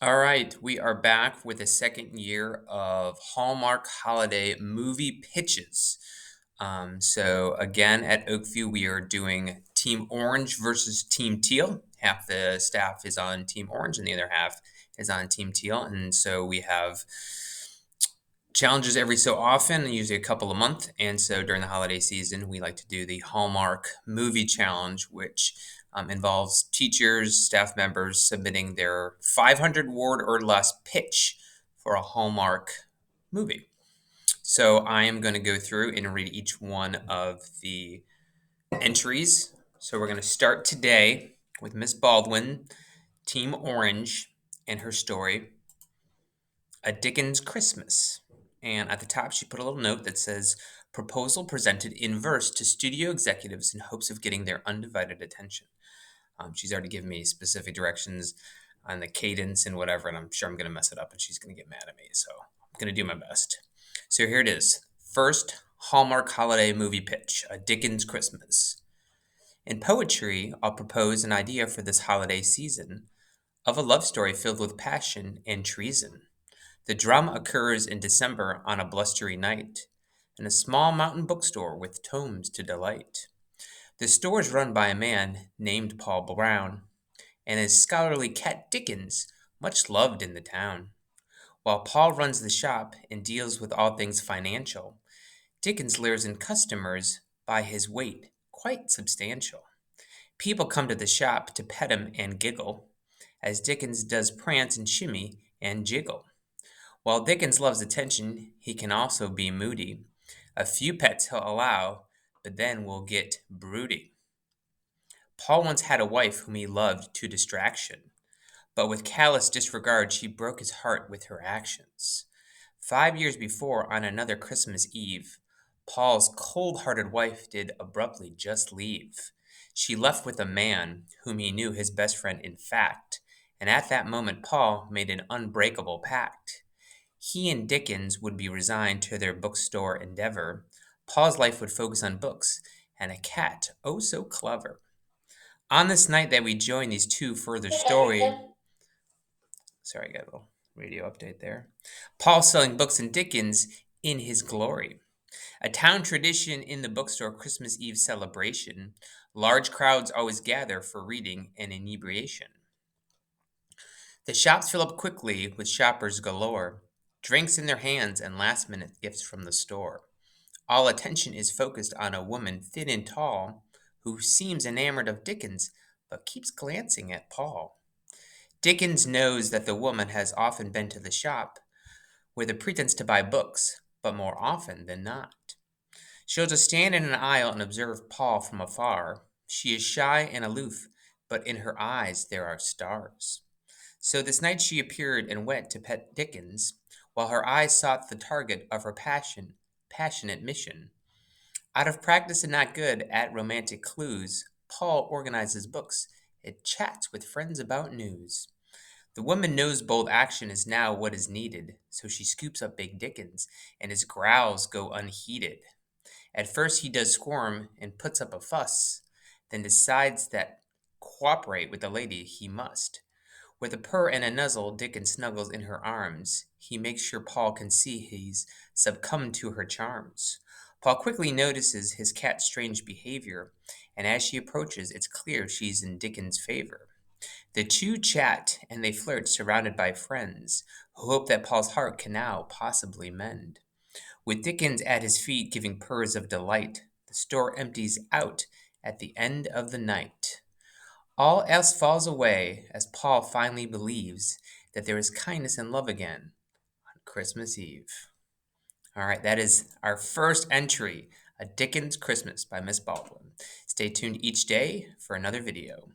All right, we are back with the second year of Hallmark Holiday Movie Pitches. So again, at Oakview, we are doing Team Orange versus Team Teal. Half the staff is on Team Orange, and the other half is on Team Teal. And so we have challenges every so often, usually a couple a month. And so during the holiday season, we like to do the Hallmark Movie Challenge, which involves teachers, staff members submitting their 500 word or less pitch for a Hallmark movie. So I am going to go through and read each one of the entries. So we're going to start today with Miss Baldwin, Team Orange, and her story, A Dickens Christmas. And at the top, she put a little note that says, Proposal presented in verse to studio executives in hopes of getting their undivided attention. She's already given me specific directions on the cadence and whatever, and I'm sure I'm going to mess it up and she's going to get mad at me. So I'm going to do my best. So here it is. First Hallmark holiday movie pitch, A Dickens Christmas. In poetry, I'll propose an idea for this holiday season of a love story filled with passion and treason. The drama occurs in December on a blustery night in a small mountain bookstore with tomes to delight. The store is run by a man named Paul Brown and his scholarly cat Dickens, much loved in the town. While Paul runs the shop and deals with all things financial, Dickens lures in customers by his weight, quite substantial. People come to the shop to pet him and giggle, as Dickens does prance and shimmy and jiggle. While Dickens loves attention, he can also be moody. A few pets he'll allow, but then will get broody. Paul once had a wife whom he loved to distraction, but with callous disregard she broke his heart with her actions. 5 years before, on another Christmas Eve, Paul's cold-hearted wife did abruptly just leave. She left with a man whom he knew his best friend in fact, and at that moment Paul made an unbreakable pact. He and Dickens would be resigned to their bookstore endeavor. Paul's life would focus on books and a cat, oh so clever. On this night that we join these two further story, sorry, I got a little radio update there. Paul selling books and Dickens in his glory. A town tradition in the bookstore Christmas Eve celebration. Large crowds always gather for reading and inebriation. The shops fill up quickly with shoppers galore, drinks in their hands and last minute gifts from the store. All attention is focused on a woman thin and tall who seems enamored of Dickens but keeps glancing at Paul. Dickens knows that the woman has often been to the shop with a pretense to buy books, but more often than not. She'll just stand in an aisle and observe Paul from afar. She is shy and aloof, but in her eyes there are stars. So this night she appeared and went to pet Dickens, while her eyes sought the target of her passionate mission. Out of practice and not good at romantic clues, Paul organizes books and chats with friends about news. The woman knows bold action is now what is needed, so she scoops up big Dickens, and his growls go unheeded. At first he does squirm and puts up a fuss, then decides that cooperate with the lady he must. With a purr and a nuzzle, Dickens snuggles in her arms. He makes sure Paul can see he's succumbed to her charms. Paul quickly notices his cat's strange behavior, and as she approaches, it's clear she's in Dickens' favor. The two chat and they flirt, surrounded by friends, who hope that Paul's heart can now possibly mend. With Dickens at his feet giving purrs of delight, the store empties out at the end of the night. All else falls away as Paul finally believes that there is kindness and love again on Christmas Eve. All right, that is our first entry, A Dickens Christmas by Miss Baldwin. Stay tuned each day for another video.